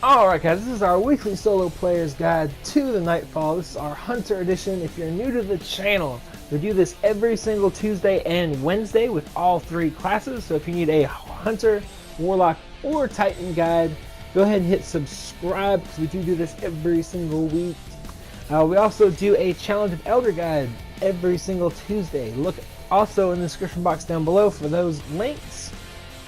Alright guys, this is our weekly solo player's guide to the Nightfall. This is our Hunter edition. If you're new to the channel, we do this every single Tuesday and Wednesday with all three classes. So if you need a Hunter, Warlock, or Titan guide, go ahead and hit subscribe because we do this every single week. We also do a Challenge of Elder guide every single Tuesday. Look also in the description box down below for those links.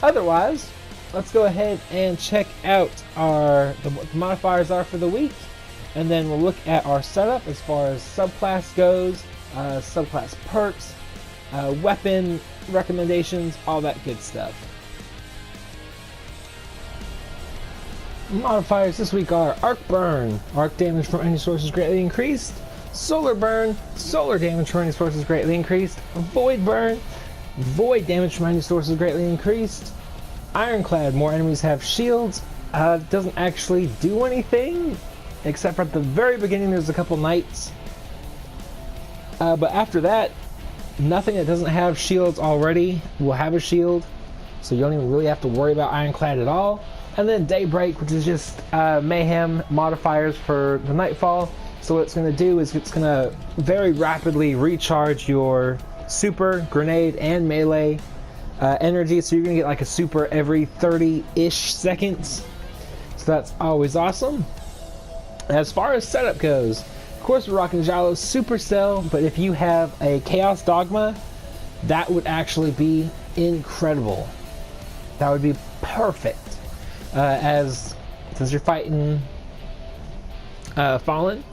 Otherwise, let's go ahead and check out what the modifiers are for the week, and then we'll look at our setup as far as subclass goes, subclass perks, weapon recommendations, all that good stuff. Modifiers this week are Arc Burn, arc damage from any source is greatly increased; Solar Burn, solar damage from any source is greatly increased; Void Burn, void damage from any source is greatly increased; Ironclad, more enemies have shields. Doesn't actually do anything, except for at the very beginning there's a couple knights. But after that, nothing that doesn't have shields already will have a shield, so you don't even really have to worry about Ironclad at all. And then Daybreak, which is just mayhem modifiers for the Nightfall. So what it's going to do is it's going to very rapidly recharge your super, grenade, and melee energy, so you're gonna get like a super every 30-ish seconds, so that's always awesome. As far as setup goes, of course we're rocking Jalo's Supercell, but if you have a Chaos Dogma, that would actually be incredible. That would be perfect, since you're fighting Fallen.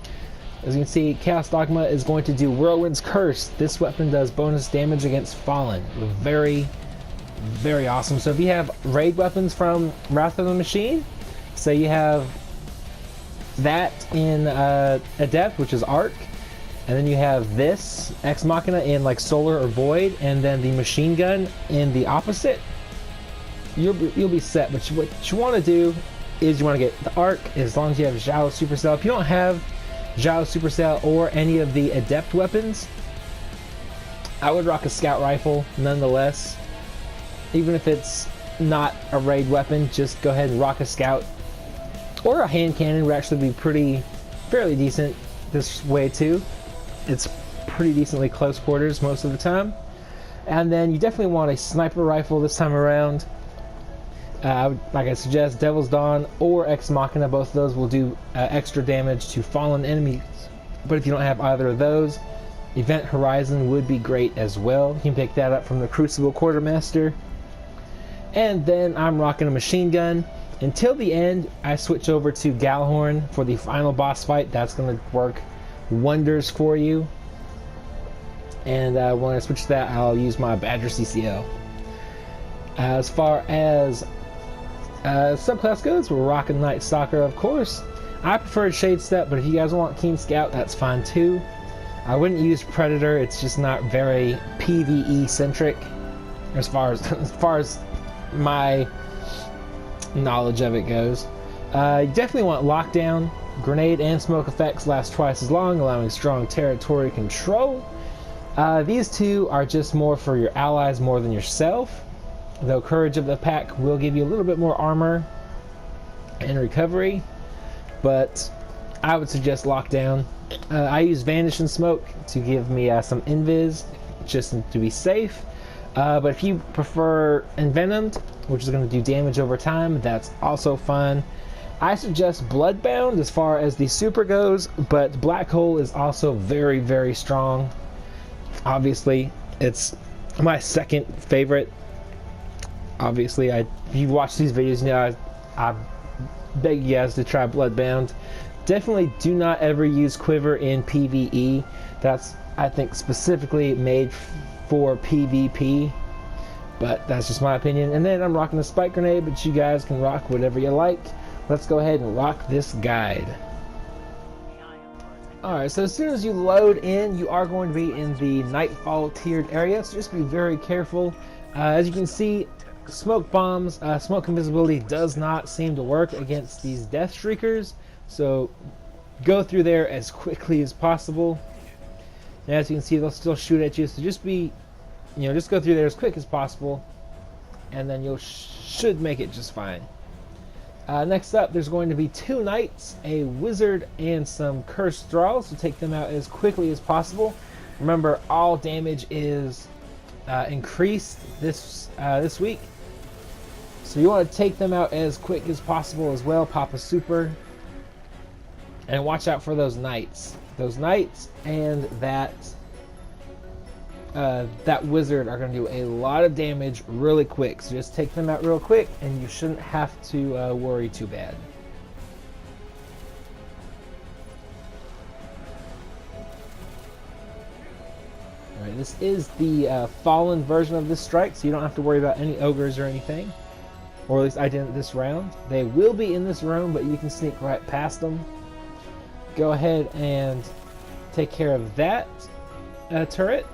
As you can see, Chaos Dogma is going to do Whirlwind's Curse. This weapon does bonus damage against Fallen. Very awesome. So if you have raid weapons from Wrath of the Machine, say you have that in Adept, which is Arc, and then you have this Ex Machina in like Solar or Void, and then the Machine Gun in the opposite, you'll be set. But what you want to do is you want to get the Arc as long as you have Zhao Supercell. If you don't have Zhao Supercell or any of the Adept weapons, I would rock a Scout Rifle nonetheless. Even if it's not a raid weapon, just go ahead and rock a Scout. Or a hand cannon would actually be fairly decent this way too. It's pretty decently close quarters most of the time. And then you definitely want a sniper rifle this time around. Like I suggest, Devil's Dawn or Ex Machina, both of those will do extra damage to fallen enemies. But if you don't have either of those, Event Horizon would be great as well. You can pick that up from the Crucible Quartermaster. And then I'm rocking a machine gun. Until the end, I switch over to Galhorn for the final boss fight. That's going to work wonders for you. And when I switch to that, I'll use my Badger CCL. As far as subclass goes, we're rocking Night Stalker, of course. I prefer Shade Step, but if you guys want Keen Scout, that's fine too. I wouldn't use Predator. It's just not very PvE centric as far as my knowledge of it goes. You definitely want Lockdown. Grenade and smoke effects last twice as long, allowing strong territory control. These two are just more for your allies more than yourself, though Courage of the Pack will give you a little bit more armor and recovery, but I would suggest Lockdown. I use Vanish and Smoke to give me some invis, just to be safe. But if you prefer Envenomed, which is going to do damage over time, that's also fine. I suggest Bloodbound as far as the super goes, but Black Hole is also very strong. Obviously, it's my second favorite. Obviously, if you watch these videos, you know I beg you guys to try Bloodbound. Definitely do not ever use Quiver in PvE. That's, I think, specifically made for PvP, but that's just my opinion. And then I'm rocking a Spike Grenade, but you guys can rock whatever you like. Let's go ahead and rock this guide. Alright, so as soon as you load in, you are going to be in the Nightfall tiered area, so just be very careful. As you can see, smoke bombs, smoke invisibility does not seem to work against these Death Shriekers, so go through there as quickly as possible. And as you can see, they'll still shoot at you, so just go through there as quick as possible, and then you should make it just fine. Next up, there's going to be 2 knights, a wizard, and some cursed thralls. So take them out as quickly as possible. Remember, all damage is increased this week, so you want to take them out as quick as possible as well. Pop a super, and watch out for those knights. Those knights and that wizard are going to do a lot of damage really quick. So just take them out real quick, and you shouldn't have to worry too bad. Alright, this is the fallen version of this strike, so you don't have to worry about any ogres or anything. Or at least I didn't this round. They will be in this room, but you can sneak right past them. Go ahead and take care of that turret.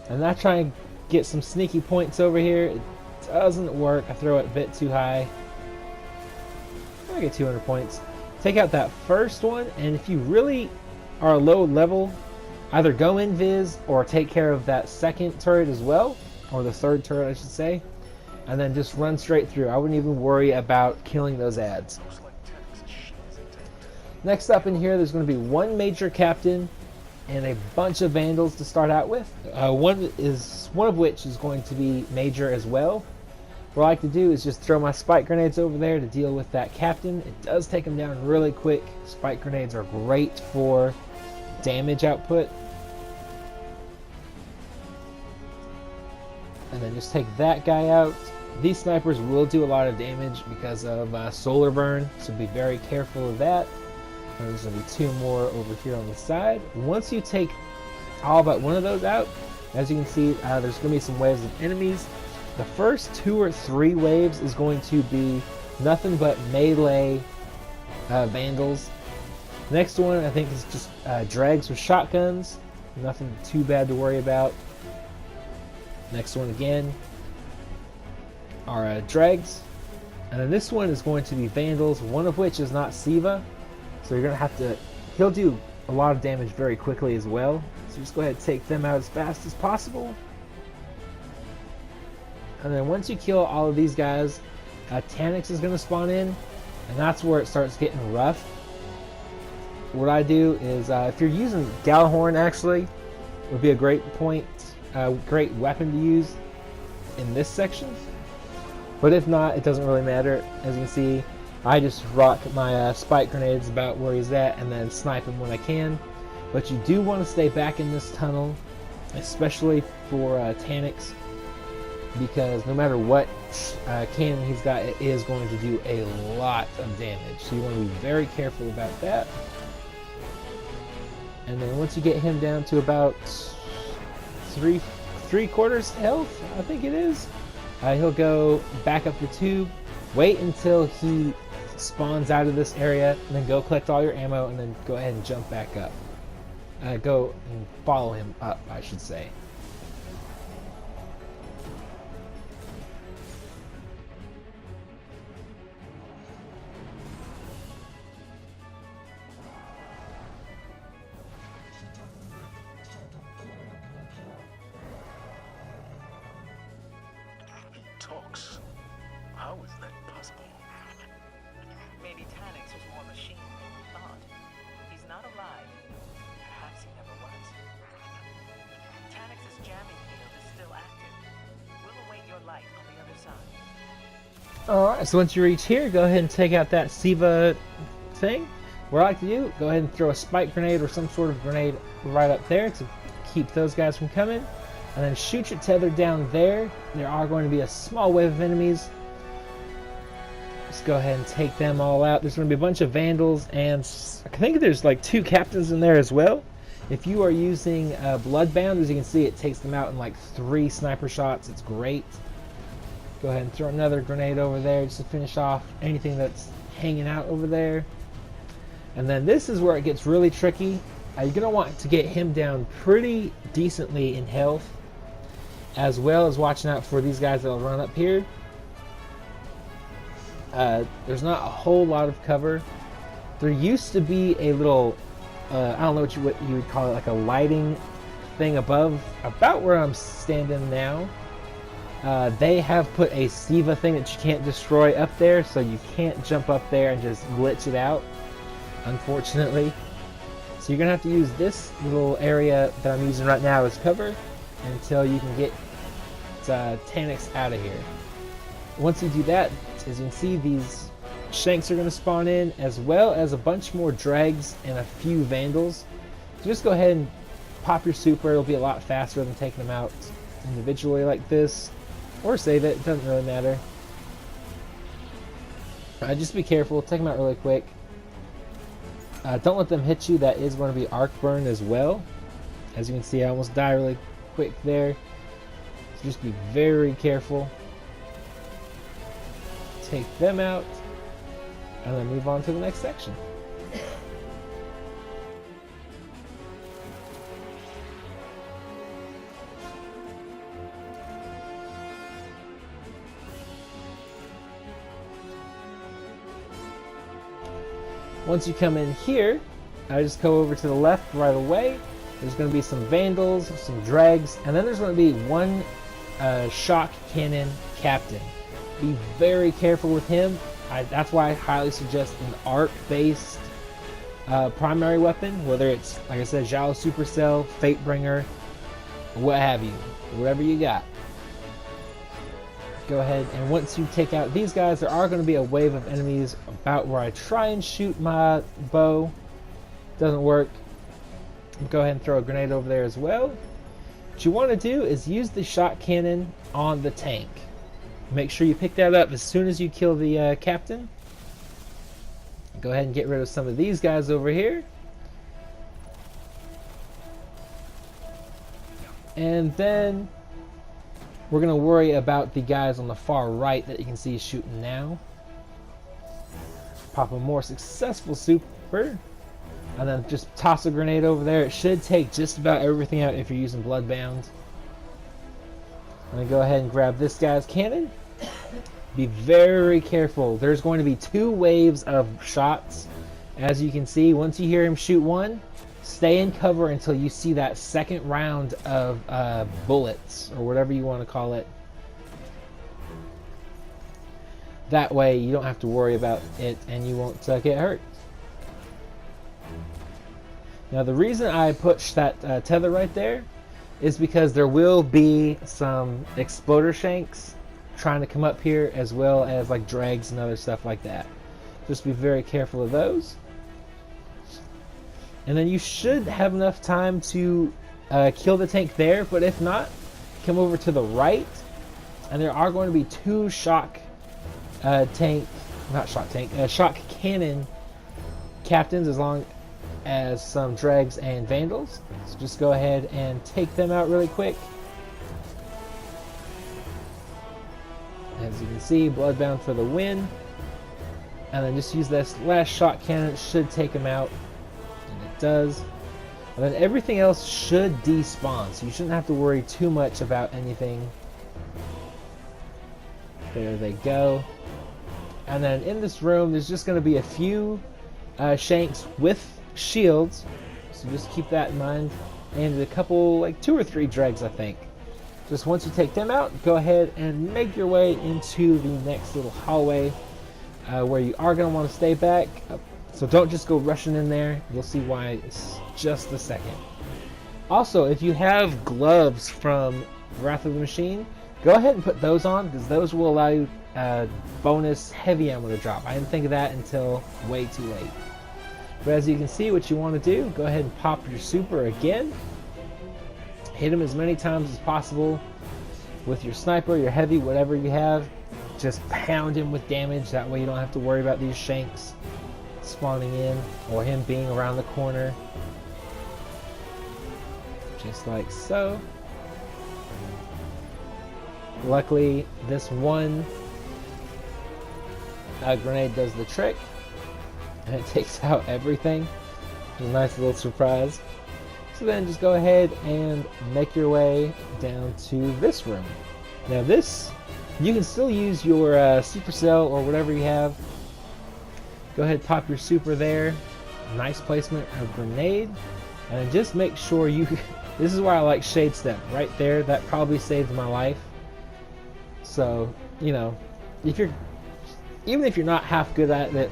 And now try and get some sneaky points over here. It doesn't work. I throw it a bit too high. I get 200 points. Take out that first one, and if you really are low level, either go invis or take care of that second turret as well, or the third turret I should say, and then just run straight through. I wouldn't even worry about killing those ads. Next up in here, there's going to be 1 major captain and a bunch of vandals to start out with. One of which is going to be major as well. What I like to do is just throw my spike grenades over there to deal with that captain. It does take him down really quick. Spike grenades are great for damage output. And then just take that guy out. These snipers will do a lot of damage because of solar burn, so be very careful of that. And there's going to be 2 more over here on the side. Once you take all but one of those out, as you can see, there's going to be some waves of enemies. The first 2 or 3 waves is going to be nothing but melee vandals. Next one, I think, is just dregs with shotguns. Nothing too bad to worry about. Next one again are dregs. And then this one is going to be vandals, one of which is not Siva. So you're going to have to... He'll do a lot of damage very quickly as well. So just go ahead and take them out as fast as possible. And then once you kill all of these guys, Taniks is going to spawn in. And that's where it starts getting rough. What I do is, if you're using Galahorn, actually, would be a great great weapon to use in this section. But if not, it doesn't really matter. As you can see, I just rock my spike grenades about where he's at and then snipe him when I can. But you do want to stay back in this tunnel, especially for Taniks, because no matter what cannon he's got, it is going to do a lot of damage. So you want to be very careful about that. And then once you get him down to about three-quarters health, I think it is, he'll go back up the tube, wait until he spawns out of this area, and then go collect all your ammo, and then go ahead and jump back up. Go and follow him up, I should say. Talks. How is that possible? Maybe Taniks was more machine than we thought. He's not alive. Perhaps he never was. Taniks' jamming field is still active. We'll await your light on the other side. Alright, so once you reach here, go ahead and take out that Siva thing. What I like to do, go ahead and throw a spike grenade or some sort of grenade right up there to keep those guys from coming. And then shoot your tether down there. There are going to be a small wave of enemies. Just go ahead and take them all out. There's going to be a bunch of vandals, and I think there's like 2 captains in there as well. If you are using Bloodbound, as you can see, it takes them out in like 3 sniper shots. It's great. Go ahead and throw another grenade over there just to finish off anything that's hanging out over there. And then this is where it gets really tricky. You're going to want to get him down pretty decently in health, as well as watching out for these guys that'll run up here. There's not a whole lot of cover. There used to be a little, I don't know what you would call it, like a lighting thing above, about where I'm standing now. They have put a Siva thing that you can't destroy up there, so you can't jump up there and just glitch it out, unfortunately. So you're going to have to use this little area that I'm using right now as cover until you can get Taniks out of here. Once you do that, as you can see, these Shanks are going to spawn in, as well as a bunch more Dregs and a few Vandals. So just go ahead and pop your super. It'll be a lot faster than taking them out individually like this. Or save it, doesn't really matter. Just be careful, take them out really quick. Don't let them hit you, that is going to be arc burn as well. As you can see, I almost die really quick there. So just be very careful. Take them out, and then move on to the next section. Once you come in here, I just go over to the left right away. There's going to be some Vandals, some Dregs, and then there's going to be one shock cannon captain. Be very careful with him. That's why I highly suggest an arc-based primary weapon, whether it's, like I said, Zhao Supercell, Fatebringer, what have you, whatever you got. Go ahead, and once you take out these guys, there are going to be a wave of enemies about where I try and shoot my bow. Doesn't work. Go ahead and throw a grenade over there as well. What you want to do is use the shot cannon on the tank. Make sure you pick that up as soon as you kill the captain. Go ahead and get rid of some of these guys over here. And then we're going to worry about the guys on the far right that you can see shooting now. Pop a more successful super. And then just toss a grenade over there. It should take just about everything out if you're using Bloodbound. I'm going to go ahead and grab this guy's cannon. Be very careful. There's going to be 2 waves of shots. As you can see, once you hear him shoot one, stay in cover until you see that second round of bullets, or whatever you want to call it. That way you don't have to worry about it and you won't get hurt. Now the reason I pushed that tether right there is because there will be some exploder shanks trying to come up here, as well as like Dregs and other stuff like that. Just be very careful of those. And then you should have enough time to kill the tank there, but if not, come over to the right, and there are going to be 2 shock shock cannon captains, as long as some Dregs and Vandals. So just go ahead and take them out really quick. As you can see, Bloodbound for the win. And then just use this last shot cannon. It should take them out. And it does. And then everything else should despawn, so you shouldn't have to worry too much about anything. There they go. And then in this room, there's just going to be a few Shanks with shields. So just keep that in mind. And a couple, like 2 or 3 Dregs, I think. Just once you take them out, go ahead and make your way into the next little hallway where you are going to want to stay back. So don't just go rushing in there. You'll see why in just a second. Also, if you have gloves from Wrath of the Machine, go ahead and put those on, because those will allow you bonus heavy ammo to drop. I didn't think of that until way too late. But as you can see, what you want to do, go ahead and pop your super again. Hit him as many times as possible with your sniper, your heavy, whatever you have. Just pound him with damage. That way you don't have to worry about these Shanks spawning in or him being around the corner. Just like so. Luckily, this one grenade does the trick, and it takes out everything. It's a nice little surprise. So then just go ahead and make your way down to this room. Now this, you can still use your supercell or whatever you have. Go ahead, pop your super there. Nice placement of grenade. And just make sure you, this is why I like Shade Step right there. That probably saved my life. So, you know, if you're, even if you're not half good at it,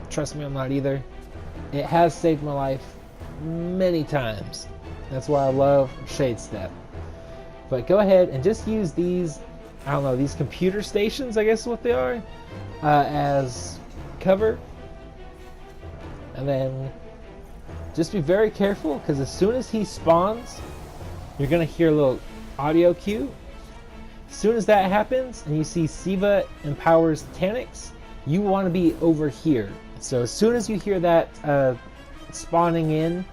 trust me, I'm not either. It has saved my life many times. That's why I love Shade Step. But go ahead and just use these, I don't know, these computer stations, I guess is what they are, as cover. And then just be very careful, because as soon as he spawns, you're going to hear a little audio cue. As soon as that happens and you see Siva empowers Taniks, you want to be over here. So as soon as you hear that spawning in,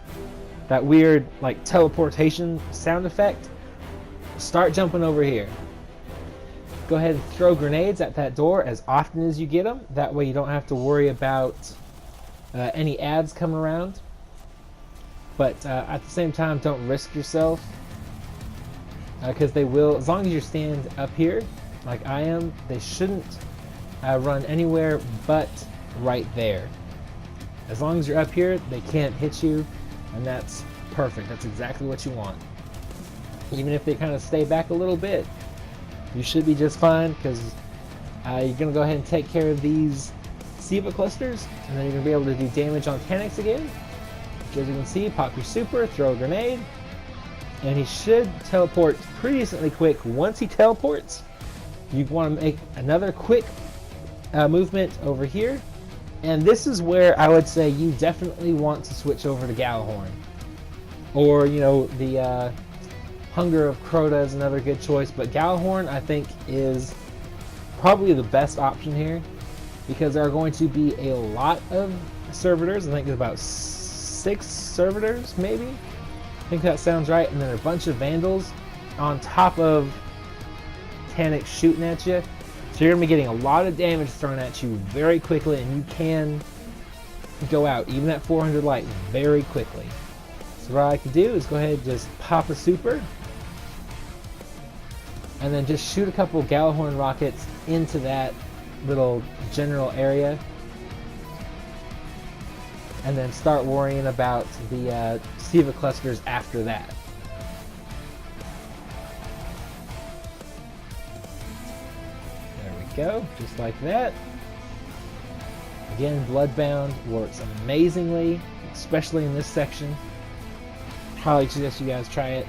that weird like teleportation sound effect, start jumping over here. Go ahead and throw grenades at that door as often as you get them. That way you don't have to worry about any ads come around. But at the same time, don't risk yourself. Because they will, as long as you stand up here, like I am, they shouldn't run anywhere but right there. As long as you're up here, they can't hit you, and that's perfect. That's exactly what you want. Even if they kind of stay back a little bit, you should be just fine, because you're going to go ahead and take care of these Siva clusters, and then you're going to be able to do damage on Taniks again. Which, as you can see, pop your super, throw a grenade, and he should teleport pretty decently quick. Once he teleports, you want to make another quick movement over here, and this is where I would say you definitely want to switch over to Galahorn, or you know, the Hunger of Crota is another good choice, but Galahorn I think is probably the best option here, because there are going to be a lot of servitors. I think there's about 6 servitors maybe. I think that sounds right, and then a bunch of Vandals on top of Taniks shooting at you. So you're going to be getting a lot of damage thrown at you very quickly, and you can go out, even at 400 light, very quickly. So what I like to do is go ahead and just pop a super, and then just shoot a couple Galahorn rockets into that little general area, and then start worrying about the Siva clusters after that. There we go, just like that. Again, Bloodbound works amazingly, especially in this section. Highly suggest you guys try it.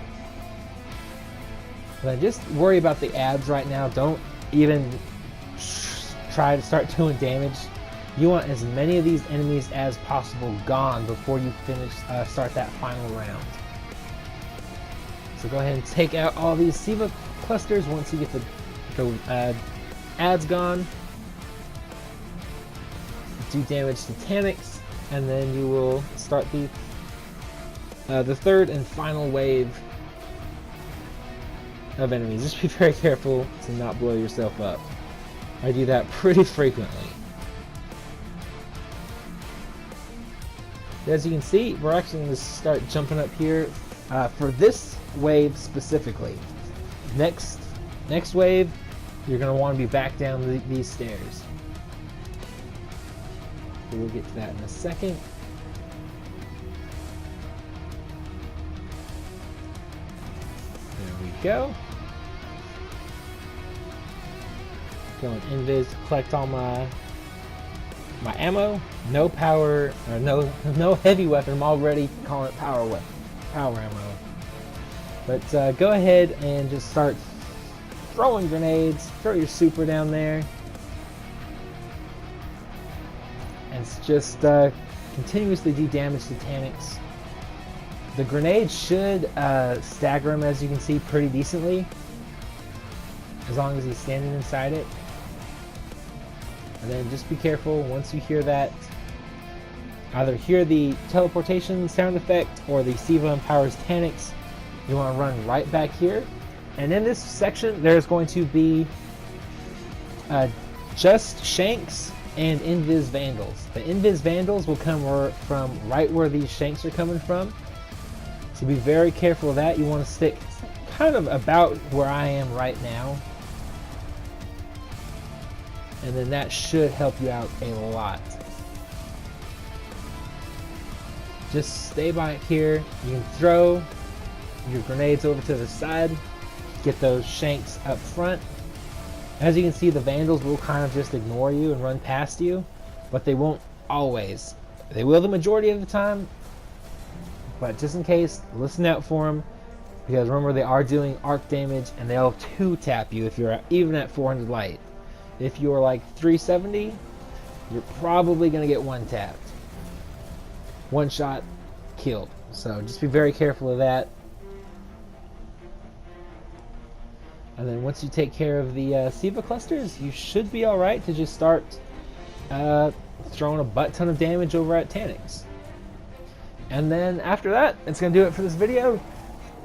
But just worry about the ads right now. Don't even try to start doing damage. You want as many of these enemies as possible gone before you finish, start that final round. So go ahead and take out all these Siva clusters once you get the ads gone. Do damage to Taniks, and then you will start the third and final wave of enemies. Just be very careful to not blow yourself up. I do that pretty frequently. As you can see, we're actually going to start jumping up here for this wave specifically. Next wave, you're going to want to be back down these stairs. So we'll get to that in a second. There we go. Going invis to collect all my ammo. No power, or no heavy weapon. I'm already calling it power ammo. But go ahead and just start throwing grenades. Throw your super down there, and just continuously do damage to Taniks. The grenade should stagger him, as you can see, pretty decently, as long as he's standing inside it. And then just be careful once you hear that. Either hear the teleportation sound effect or the Siva empowers Taniks. You want to run right back here. And in this section, there's going to be just Shanks and Invis Vandals. The Invis Vandals will come from right where these Shanks are coming from. So be very careful of that. You want to stick kind of about where I am right now. And then that should help you out a lot. Just stay by here. You can throw your grenades over to the side. get those shanks up front. As you can see, the Vandals will kind of just ignore you and run past you, but they won't always. They will the majority of the time, but just in case, listen out for them, because remember, they are doing arc damage, and they'll 2-tap you if you're even at 400 light. If you're like 370, you're probably going to get 1-tapped. One shot, killed. So just be very careful of that. And then once you take care of the Siva clusters, you should be alright to just start throwing a butt ton of damage over at Taniks. And then after that, it's going to do it for this video.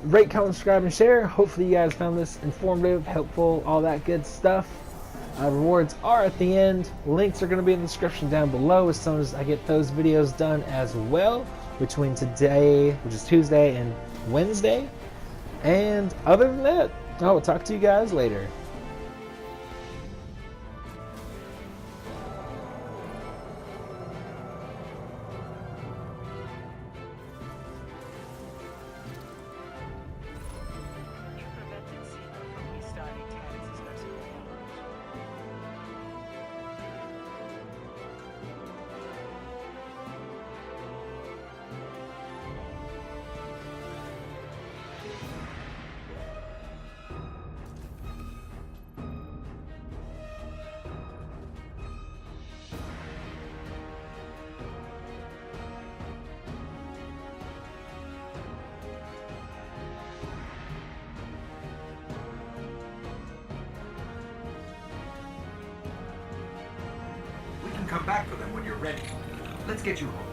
Rate, comment, subscribe, and share. Hopefully you guys found this informative, helpful, all that good stuff. Rewards are at the end. Links are going to be in the description down below as soon as I get those videos done as well, between today, which is Tuesday, and Wednesday. And other than that, I will talk to you guys later. You prevented Siva from restarting Taniks' mercenary operation. We can come back for them when you're ready. Let's get you home.